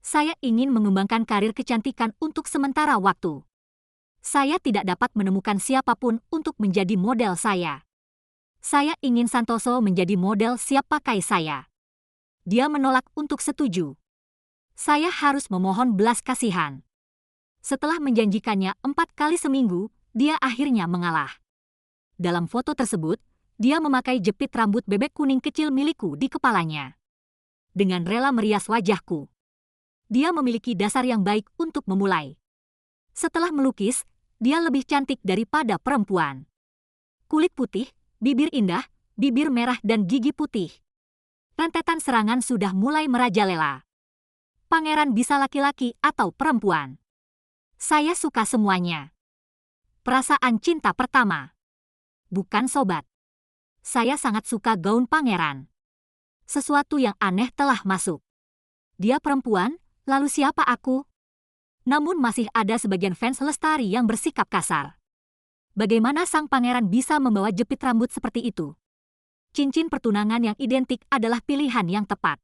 Saya ingin mengembangkan karir kecantikan untuk sementara waktu. Saya tidak dapat menemukan siapapun untuk menjadi model saya. Saya ingin Santoso menjadi model siap pakai saya. Dia menolak untuk setuju. Saya harus memohon belas kasihan. Setelah menjanjikannya 4 kali seminggu, dia akhirnya mengalah. Dalam foto tersebut, dia memakai jepit rambut bebek kuning kecil milikku di kepalanya. Dengan rela merias wajahku. Dia memiliki dasar yang baik untuk memulai. Setelah melukis, dia lebih cantik daripada perempuan. Kulit putih, bibir indah, bibir merah dan gigi putih. Rentetan serangan sudah mulai merajalela. Pangeran bisa laki-laki atau perempuan. Saya suka semuanya. Perasaan cinta pertama. Bukan sobat. Saya sangat suka gaun pangeran. Sesuatu yang aneh telah masuk. Dia perempuan, lalu siapa aku? Namun masih ada sebagian fans Lestari yang bersikap kasar. Bagaimana sang pangeran bisa membawa jepit rambut seperti itu? Cincin pertunangan yang identik adalah pilihan yang tepat.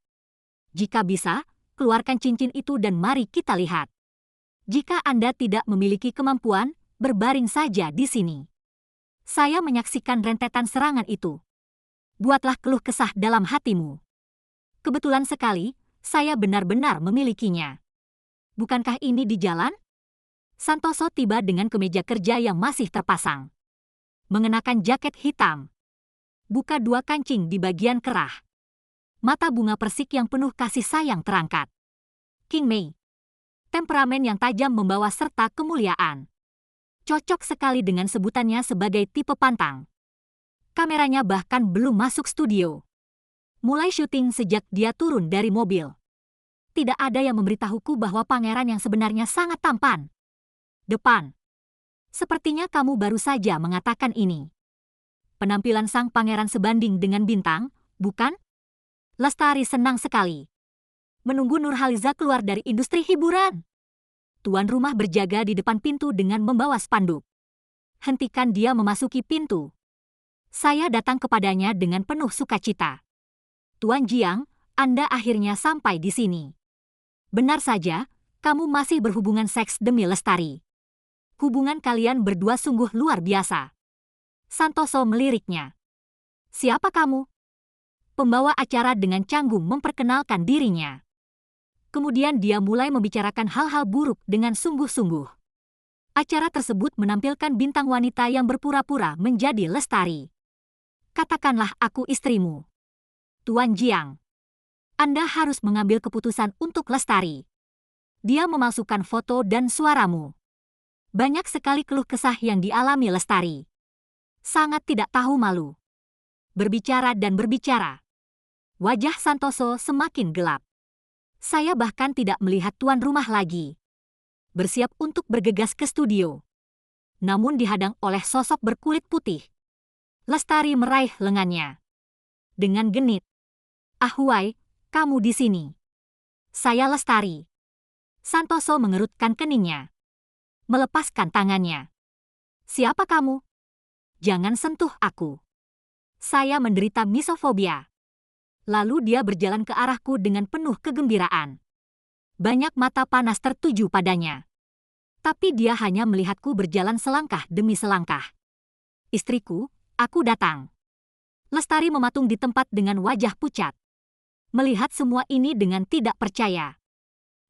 Jika bisa, keluarkan cincin itu dan mari kita lihat. Jika Anda tidak memiliki kemampuan, berbaring saja di sini. Saya menyaksikan rentetan serangan itu. Buatlah keluh kesah dalam hatimu. Kebetulan sekali, saya benar-benar memilikinya. Bukankah ini di jalan? Santoso tiba dengan kemeja kerja yang masih terpasang. Mengenakan jaket hitam. Buka dua kancing di bagian kerah. Mata bunga persik yang penuh kasih sayang terangkat. King Mei. Temperamen yang tajam membawa serta kemuliaan. Cocok sekali dengan sebutannya sebagai tipe pantang. Kameranya bahkan belum masuk studio. Mulai syuting sejak dia turun dari mobil. Tidak ada yang memberitahuku bahwa pangeran yang sebenarnya sangat tampan. Depan. Sepertinya kamu baru saja mengatakan ini. Penampilan sang pangeran sebanding dengan bintang, bukan? Lestari senang sekali. Menunggu Nurhaliza keluar dari industri hiburan. Tuan rumah berjaga di depan pintu dengan membawa spanduk. Hentikan dia memasuki pintu. Saya datang kepadanya dengan penuh sukacita. Tuan Jiang, Anda akhirnya sampai di sini. Benar saja, kamu masih berhubungan seks demi Lestari. Hubungan kalian berdua sungguh luar biasa. Santoso meliriknya. Siapa kamu? Pembawa acara dengan canggung memperkenalkan dirinya. Kemudian dia mulai membicarakan hal-hal buruk dengan sungguh-sungguh. Acara tersebut menampilkan bintang wanita yang berpura-pura menjadi Lestari. Katakanlah aku istrimu. Tuan Jiang. Anda harus mengambil keputusan untuk Lestari. Dia memalsukan foto dan suaramu. Banyak sekali keluh kesah yang dialami Lestari. Sangat tidak tahu malu. Berbicara dan berbicara. Wajah Santoso semakin gelap. Saya bahkan tidak melihat tuan rumah lagi. Bersiap untuk bergegas ke studio. Namun dihadang oleh sosok berkulit putih. Lestari meraih lengannya. Dengan genit. Ahuai, kamu di sini. Saya Lestari. Santoso mengerutkan keningnya. Melepaskan tangannya. Siapa kamu? Jangan sentuh aku. Saya menderita misofobia. Lalu dia berjalan ke arahku dengan penuh kegembiraan. Banyak mata panas tertuju padanya. Tapi dia hanya melihatku berjalan selangkah demi selangkah. Istriku, aku datang. Lestari mematung di tempat dengan wajah pucat. Melihat semua ini dengan tidak percaya.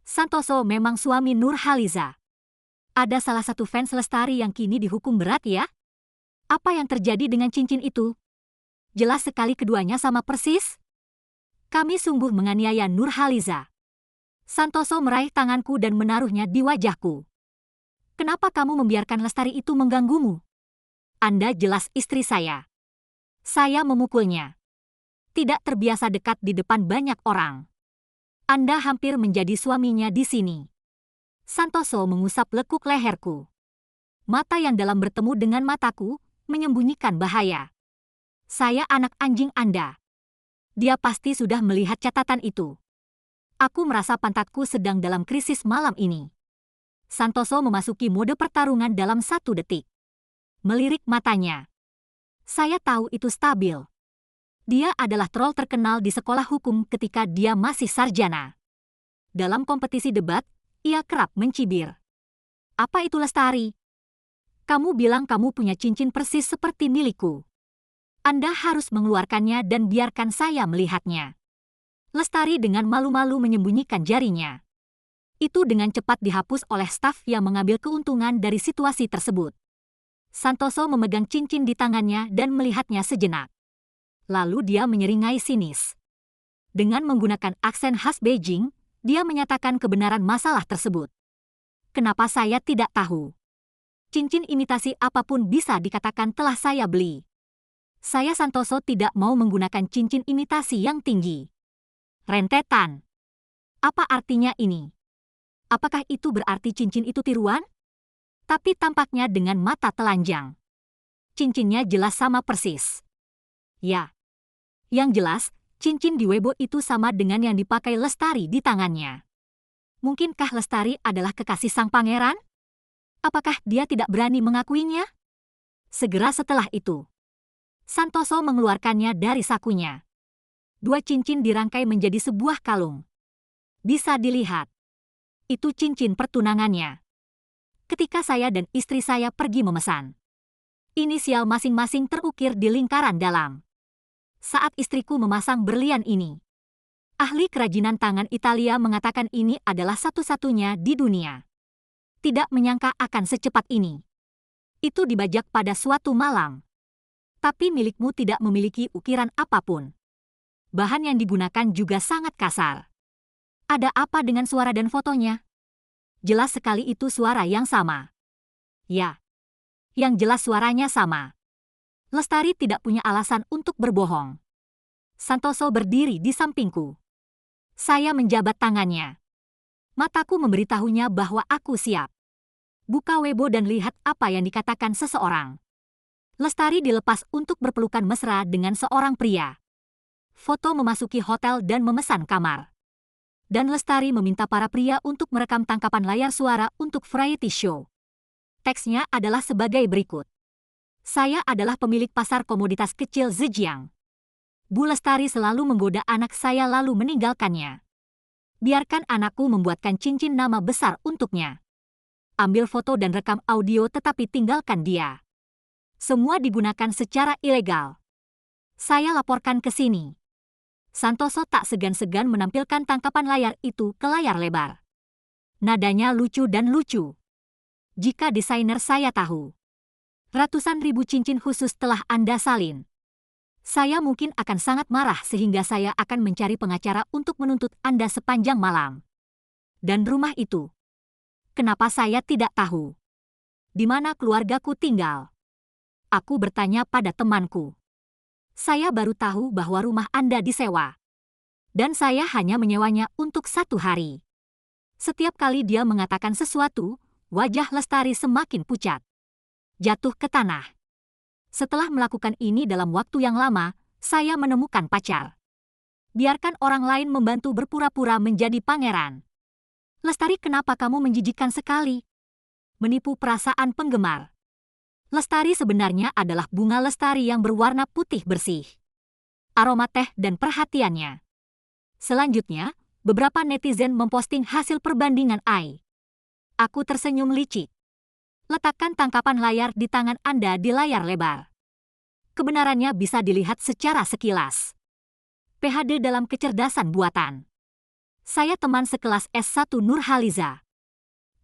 Santoso memang suami Nurhaliza. Ada salah satu fans Lestari yang kini dihukum berat ya? Apa yang terjadi dengan cincin itu? Jelas sekali keduanya sama persis. Kami sungguh menganiaya Nurhaliza. Santoso meraih tanganku dan menaruhnya di wajahku. Kenapa kamu membiarkan Lestari itu mengganggumu? Anda jelas istri saya. Saya memukulnya. Tidak terbiasa dekat di depan banyak orang. Anda hampir menjadi suaminya di sini. Santoso mengusap lekuk leherku. Mata yang dalam bertemu dengan mataku, menyembunyikan bahaya. Saya anak anjing Anda. Dia pasti sudah melihat catatan itu. Aku merasa pantatku sedang dalam krisis malam ini. Santoso memasuki mode pertarungan dalam 1 detik. Melirik matanya. Saya tahu itu stabil. Dia adalah troll terkenal di sekolah hukum ketika dia masih sarjana. Dalam kompetisi debat, ia kerap mencibir. Apa itu Lestari? Kamu bilang kamu punya cincin persis seperti milikku. Anda harus mengeluarkannya dan biarkan saya melihatnya. Lestari dengan malu-malu menyembunyikan jarinya. Itu dengan cepat dihapus oleh staf yang mengambil keuntungan dari situasi tersebut. Santoso memegang cincin di tangannya dan melihatnya sejenak. Lalu dia menyeringai sinis. Dengan menggunakan aksen khas Beijing, dia menyatakan kebenaran masalah tersebut. Kenapa saya tidak tahu? Cincin imitasi apapun bisa dikatakan telah saya beli. Saya Santoso tidak mau menggunakan cincin imitasi yang tinggi. Rentetan. Apa artinya ini? Apakah itu berarti cincin itu tiruan? Tapi tampaknya dengan mata telanjang. Cincinnya jelas sama persis. Ya. Yang jelas, cincin di Weibo itu sama dengan yang dipakai Lestari di tangannya. Mungkinkah Lestari adalah kekasih sang pangeran? Apakah dia tidak berani mengakuinya? Segera setelah itu, Santoso mengeluarkannya dari sakunya. 2 cincin dirangkai menjadi sebuah kalung. Bisa dilihat, itu cincin pertunangannya. Ketika saya dan istri saya pergi memesan, inisial masing-masing terukir di lingkaran dalam. Saat istriku memasang berlian ini, ahli kerajinan tangan Italia mengatakan ini adalah satu-satunya di dunia. Tidak menyangka akan secepat ini. Itu dibajak pada suatu malam. Tapi milikmu tidak memiliki ukiran apapun. Bahan yang digunakan juga sangat kasar. Ada apa dengan suara dan fotonya? Jelas sekali itu suara yang sama. Ya, yang jelas suaranya sama. Lestari tidak punya alasan untuk berbohong. Santoso berdiri di sampingku. Saya menjabat tangannya. Mataku memberitahunya bahwa aku siap. Buka Weibo dan lihat apa yang dikatakan seseorang. Lestari dilepas untuk berpelukan mesra dengan seorang pria. Foto memasuki hotel dan memesan kamar. Dan Lestari meminta para pria untuk merekam tangkapan layar suara untuk variety show. Teksnya adalah sebagai berikut. Saya adalah pemilik pasar komoditas kecil Zhejiang. Bu Lestari selalu menggoda anak saya lalu meninggalkannya. Biarkan anakku membuatkan cincin nama besar untuknya. Ambil foto dan rekam audio tetapi tinggalkan dia. Semua digunakan secara ilegal. Saya laporkan ke sini. Santoso tak segan-segan menampilkan tangkapan layar itu ke layar lebar. Nadanya lucu dan lucu. Jika desainer saya tahu, ratusan ribu cincin khusus telah Anda salin, saya mungkin akan sangat marah sehingga saya akan mencari pengacara untuk menuntut Anda sepanjang malam. Dan rumah itu, kenapa saya tidak tahu? Di mana keluargaku tinggal? Aku bertanya pada temanku. Saya baru tahu bahwa rumah Anda disewa. Dan saya hanya menyewanya untuk 1 hari. Setiap kali dia mengatakan sesuatu, wajah Lestari semakin pucat. Jatuh ke tanah. Setelah melakukan ini dalam waktu yang lama, saya menemukan pacar. Biarkan orang lain membantu berpura-pura menjadi pangeran. Lestari, kenapa kamu menjijikkan sekali? Menipu perasaan penggemar. Lestari sebenarnya adalah bunga lestari yang berwarna putih bersih. Aroma teh dan perhatiannya. Selanjutnya, beberapa netizen memposting hasil perbandingan AI. Aku tersenyum licik. Letakkan tangkapan layar di tangan Anda di layar lebar. Kebenarannya bisa dilihat secara sekilas. PhD dalam kecerdasan buatan. Saya teman sekelas S1 Nurhaliza.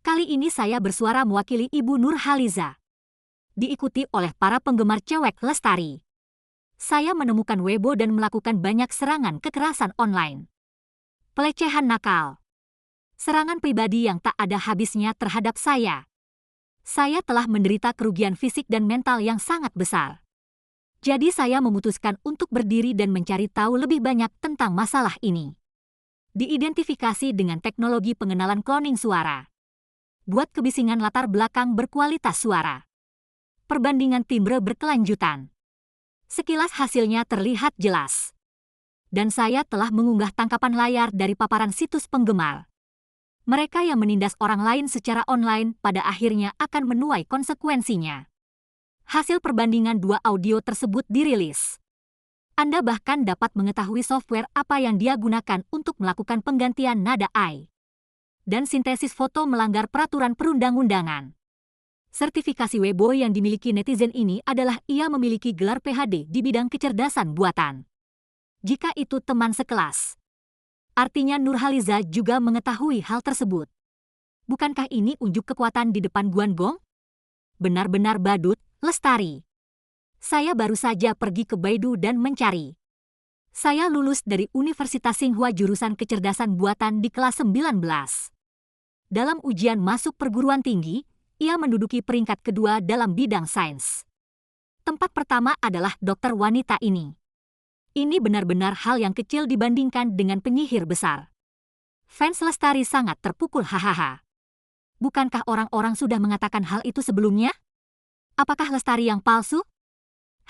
Kali ini saya bersuara mewakili Ibu Nurhaliza. Diikuti oleh para penggemar cewek Lestari. Saya menemukan Weibo dan melakukan banyak serangan kekerasan online. Pelecehan nakal. Serangan pribadi yang tak ada habisnya terhadap saya. Saya telah menderita kerugian fisik dan mental yang sangat besar. Jadi saya memutuskan untuk berdiri dan mencari tahu lebih banyak tentang masalah ini. Diidentifikasi dengan teknologi pengenalan cloning suara. Buat kebisingan latar belakang berkualitas suara. Perbandingan timbre berkelanjutan. Sekilas hasilnya terlihat jelas. Dan saya telah mengunggah tangkapan layar dari paparan situs penggemar. Mereka yang menindas orang lain secara online pada akhirnya akan menuai konsekuensinya. Hasil perbandingan 2 audio tersebut dirilis. Anda bahkan dapat mengetahui software apa yang dia gunakan untuk melakukan penggantian nada AI. Dan sintesis foto melanggar peraturan perundang-undangan. Sertifikasi Weibo yang dimiliki netizen ini adalah ia memiliki gelar PhD di bidang kecerdasan buatan. Jika itu teman sekelas, artinya Nurhaliza juga mengetahui hal tersebut. Bukankah ini unjuk kekuatan di depan Guangdong? Benar-benar badut, Lestari. Saya baru saja pergi ke Baidu dan mencari. Saya lulus dari Universitas Tsinghua jurusan kecerdasan buatan di kelas 19. Dalam ujian masuk perguruan tinggi, ia menduduki peringkat kedua dalam bidang sains. Tempat pertama adalah dokter wanita ini. Ini benar-benar hal yang kecil dibandingkan dengan penyihir besar. Fans Lestari sangat terpukul hahaha. Bukankah orang-orang sudah mengatakan hal itu sebelumnya? Apakah Lestari yang palsu?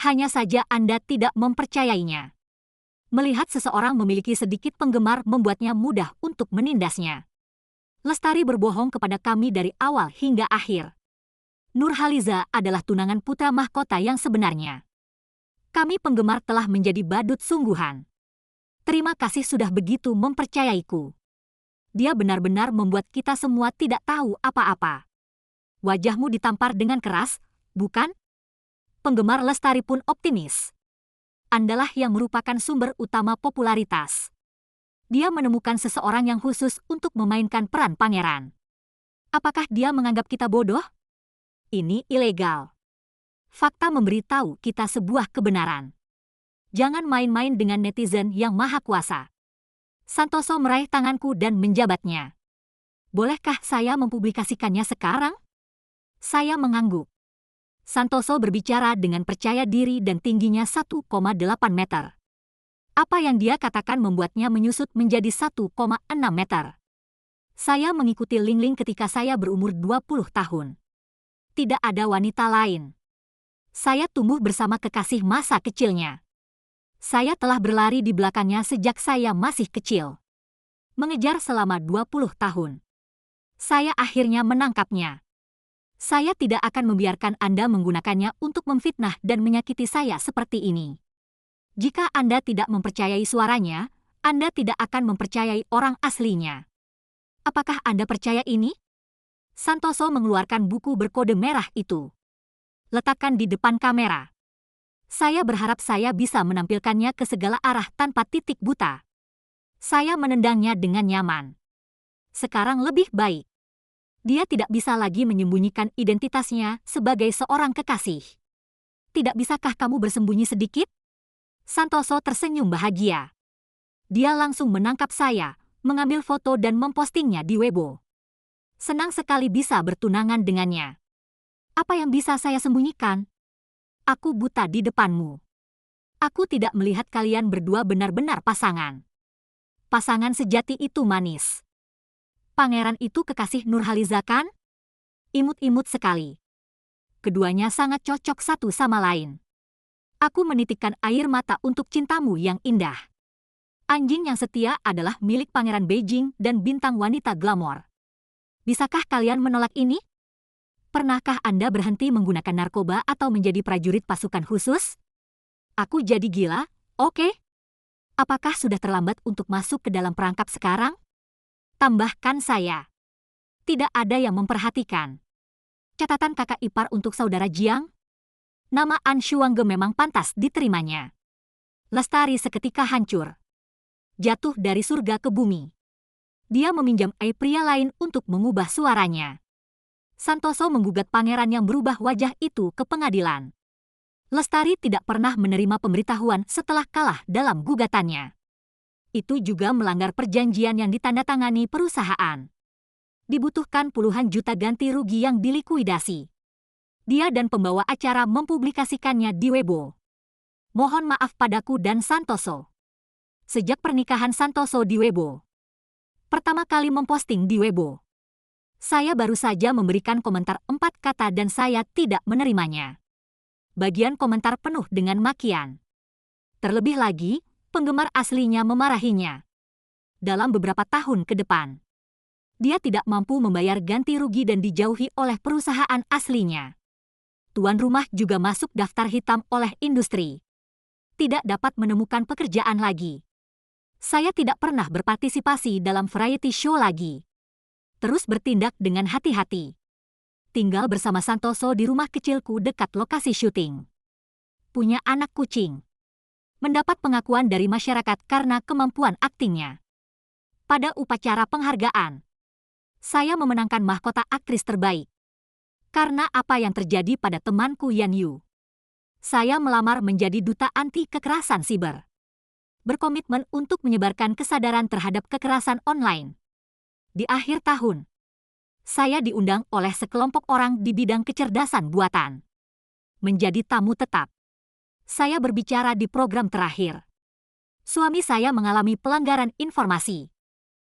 Hanya saja Anda tidak mempercayainya. Melihat seseorang memiliki sedikit penggemar membuatnya mudah untuk menindasnya. Lestari berbohong kepada kami dari awal hingga akhir. Nurhaliza adalah tunangan putra mahkota yang sebenarnya. Kami penggemar telah menjadi badut sungguhan. Terima kasih sudah begitu mempercayaiku. Dia benar-benar membuat kita semua tidak tahu apa-apa. Wajahmu ditampar dengan keras, bukan? Penggemar Lestari pun optimis. Andalah yang merupakan sumber utama popularitas. Dia menemukan seseorang yang khusus untuk memainkan peran pangeran. Apakah dia menganggap kita bodoh? Ini ilegal. Fakta memberitahu kita sebuah kebenaran. Jangan main-main dengan netizen yang maha kuasa. Santoso meraih tanganku dan menjabatnya. Bolehkah saya mempublikasikannya sekarang? Saya mengangguk. Santoso berbicara dengan percaya diri dan tingginya 1,8 meter. Apa yang dia katakan membuatnya menyusut menjadi 1,6 meter. Saya mengikuti Lingling ketika saya berumur 20 tahun. Tidak ada wanita lain. Saya tumbuh bersama kekasih masa kecilnya. Saya telah berlari di belakangnya sejak saya masih kecil. Mengejar selama 20 tahun. Saya akhirnya menangkapnya. Saya tidak akan membiarkan Anda menggunakannya untuk memfitnah dan menyakiti saya seperti ini. Jika Anda tidak mempercayai suaranya, Anda tidak akan mempercayai orang aslinya. Apakah Anda percaya ini? Santoso mengeluarkan buku berkode merah itu. Letakkan di depan kamera. Saya berharap saya bisa menampilkannya ke segala arah tanpa titik buta. Saya menendangnya dengan nyaman. Sekarang lebih baik. Dia tidak bisa lagi menyembunyikan identitasnya sebagai seorang kekasih. Tidak bisakah kamu bersembunyi sedikit? Santoso tersenyum bahagia. Dia langsung menangkap saya, mengambil foto dan mempostingnya di Weibo. Senang sekali bisa bertunangan dengannya. Apa yang bisa saya sembunyikan? Aku buta di depanmu. Aku tidak melihat kalian berdua benar-benar pasangan. Pasangan sejati itu manis. Pangeran itu kekasih Nurhaliza kan? Imut-imut sekali. Keduanya sangat cocok satu sama lain. Aku menitikkan air mata untuk cintamu yang indah. Anjing yang setia adalah milik Pangeran Beijing dan bintang wanita glamor. Bisakah kalian menolak ini? Pernahkah Anda berhenti menggunakan narkoba atau menjadi prajurit pasukan khusus? Aku jadi gila, oke? Apakah sudah terlambat untuk masuk ke dalam perangkap sekarang? Tambahkan saya. Tidak ada yang memperhatikan. Catatan kakak ipar untuk saudara Jiang? Nama An Shuangge memang pantas diterimanya. Lestari seketika hancur. Jatuh dari surga ke bumi. Dia meminjam pria lain untuk mengubah suaranya. Santoso menggugat pangeran yang berubah wajah itu ke pengadilan. Lestari tidak pernah menerima pemberitahuan setelah kalah dalam gugatannya. Itu juga melanggar perjanjian yang ditandatangani perusahaan. Dibutuhkan puluhan juta ganti rugi yang dilikuidasi. Dia dan pembawa acara mempublikasikannya di Weibo. Mohon maaf padaku dan Santoso. Sejak pernikahan Santoso di Weibo. Pertama kali memposting di Weibo. Saya baru saja memberikan komentar 4 kata dan saya tidak menerimanya. Bagian komentar penuh dengan makian. Terlebih lagi, penggemar aslinya memarahinya. Dalam beberapa tahun ke depan, dia tidak mampu membayar ganti rugi dan dijauhi oleh perusahaan aslinya. Tuan rumah juga masuk daftar hitam oleh industri. Tidak dapat menemukan pekerjaan lagi. Saya tidak pernah berpartisipasi dalam variety show lagi. Terus bertindak dengan hati-hati. Tinggal bersama Santoso di rumah kecilku dekat lokasi syuting. Punya anak kucing. Mendapat pengakuan dari masyarakat karena kemampuan aktingnya. Pada upacara penghargaan, saya memenangkan mahkota aktris terbaik. Karena apa yang terjadi pada temanku Yan Yu. Saya melamar menjadi duta anti kekerasan siber. Berkomitmen untuk menyebarkan kesadaran terhadap kekerasan online. Di akhir tahun, saya diundang oleh sekelompok orang di bidang kecerdasan buatan. Menjadi tamu tetap. Saya berbicara di program terakhir. Suami saya mengalami pelanggaran informasi.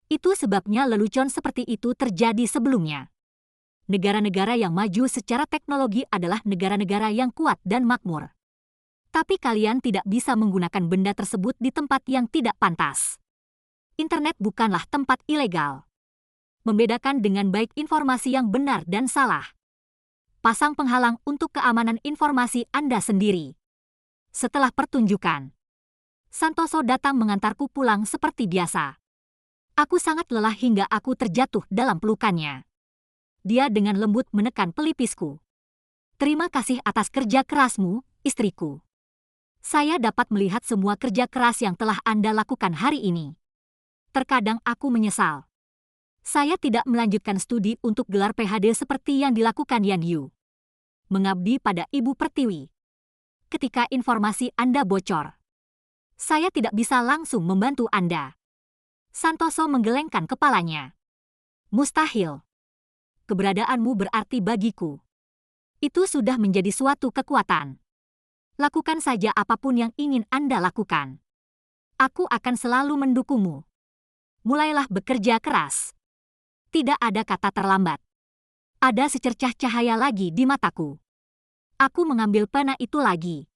Itu sebabnya lelucon seperti itu terjadi sebelumnya. Negara-negara yang maju secara teknologi adalah negara-negara yang kuat dan makmur. Tapi kalian tidak bisa menggunakan benda tersebut di tempat yang tidak pantas. Internet bukanlah tempat ilegal. Membedakan dengan baik informasi yang benar dan salah. Pasang penghalang untuk keamanan informasi Anda sendiri. Setelah pertunjukan, Santoso datang mengantarku pulang seperti biasa. Aku sangat lelah hingga aku terjatuh dalam pelukannya. Dia dengan lembut menekan pelipisku. Terima kasih atas kerja kerasmu, istriku. Saya dapat melihat semua kerja keras yang telah Anda lakukan hari ini. Terkadang aku menyesal. Saya tidak melanjutkan studi untuk gelar PhD seperti yang dilakukan Yan Yu. Mengabdi pada Ibu Pertiwi. Ketika informasi Anda bocor, saya tidak bisa langsung membantu Anda. Santoso menggelengkan kepalanya. Mustahil. Keberadaanmu berarti bagiku. Itu sudah menjadi suatu kekuatan. Lakukan saja apapun yang ingin Anda lakukan. Aku akan selalu mendukungmu. Mulailah bekerja keras. Tidak ada kata terlambat. Ada secercah cahaya lagi di mataku. Aku mengambil pena itu lagi.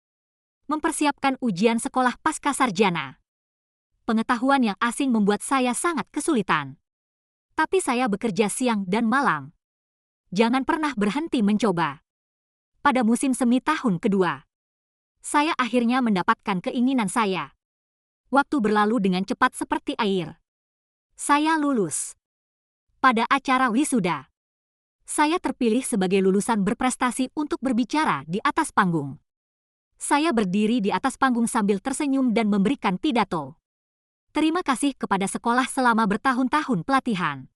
Mempersiapkan ujian sekolah pasca sarjana. Pengetahuan yang asing membuat saya sangat kesulitan. Tapi saya bekerja siang dan malam. Jangan pernah berhenti mencoba. Pada musim semi tahun kedua, saya akhirnya mendapatkan keinginan saya. Waktu berlalu dengan cepat seperti air. Saya lulus. Pada acara wisuda, saya terpilih sebagai lulusan berprestasi untuk berbicara di atas panggung. Saya berdiri di atas panggung sambil tersenyum dan memberikan pidato. Terima kasih kepada sekolah selama bertahun-tahun pelatihan.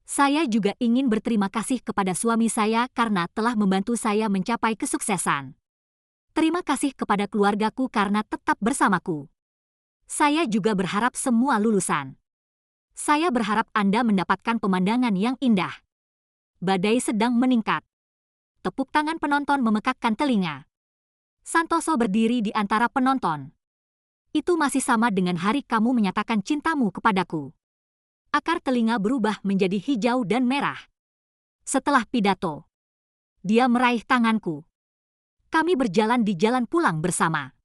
Saya juga ingin berterima kasih kepada suami saya karena telah membantu saya mencapai kesuksesan. Terima kasih kepada keluargaku karena tetap bersamaku. Saya juga berharap semua lulusan. Saya berharap Anda mendapatkan pemandangan yang indah. Badai sedang meningkat. Tepuk tangan penonton memekakkan telinga. Santoso berdiri di antara penonton. Itu masih sama dengan hari kamu menyatakan cintamu kepadaku. Akar telinga berubah menjadi hijau dan merah. Setelah pidato, dia meraih tanganku. Kami berjalan di jalan pulang bersama.